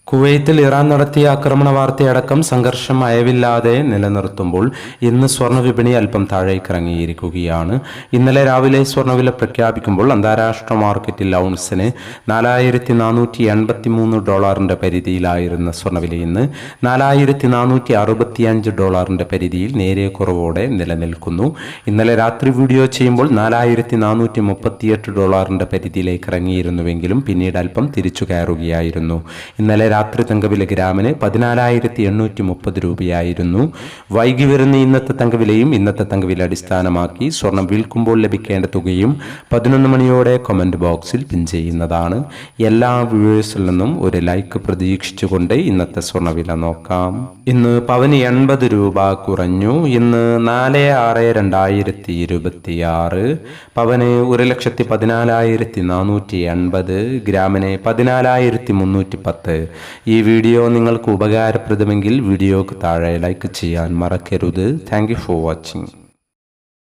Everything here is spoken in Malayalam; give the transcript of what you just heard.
കുവൈത്തിൽ ഇറാൻ നടത്തിയ ആക്രമണ വാർത്തയടക്കം സംഘർഷം അയവില്ലാതെ നിലനിർത്തുമ്പോൾ ഇന്ന് സ്വർണ്ണവിപണി അല്പം താഴേക്കിറങ്ങിയിരിക്കുകയാണ്. ഇന്നലെ രാവിലെ സ്വർണ്ണവില പ്രഖ്യാപിക്കുമ്പോൾ അന്താരാഷ്ട്ര മാർക്കറ്റിൽ ഔൺസിന് $4,483 പരിധിയിലായിരുന്ന സ്വർണ്ണവില ഇന്ന് $4,465 പരിധിയിൽ നേരിയ കുറവോടെ നിലനിൽക്കുന്നു. ഇന്നലെ രാത്രി വീഡിയോ ചെയ്യുമ്പോൾ $4,438 പരിധിയിലേക്ക് ഇറങ്ങിയിരുന്നുവെങ്കിലും പിന്നീട് അല്പം തിരിച്ചു കയറുകയായിരുന്നു. ഇന്നലെ രാത്രി തങ്കവില ഗ്രാമിന് 14,830 രൂപയായിരുന്നു. വൈകി വരുന്ന ഇന്നത്തെ തങ്കവിലയും ഇന്നത്തെ തങ്കവില അടിസ്ഥാനമാക്കി സ്വർണം വിൽക്കുമ്പോൾ ലഭിക്കേണ്ട തുകയും 11 മണിയോടെ കമന്റ് ബോക്സിൽ പിൻ ചെയ്യുന്നതാണ്. എല്ലാ വ്യൂവേഴ്സിൽ നിന്നും ഒരു ലൈക്ക് പ്രതീക്ഷിച്ചുകൊണ്ട് ഇന്നത്തെ സ്വർണ്ണവില നോക്കാം. ഇന്ന് പവന് 80 രൂപ കുറഞ്ഞു. ഇന്ന് 4/6/2026 പവന് 1,14,480, ഗ്രാമിന് 14,310. ഈ വീഡിയോ നിങ്ങൾക്ക് ഉപകാരപ്രദമെങ്കിൽ വീഡിയോക്ക് താഴെ ലൈക്ക് ചെയ്യാൻ മറക്കരുത്. Thank you for watching.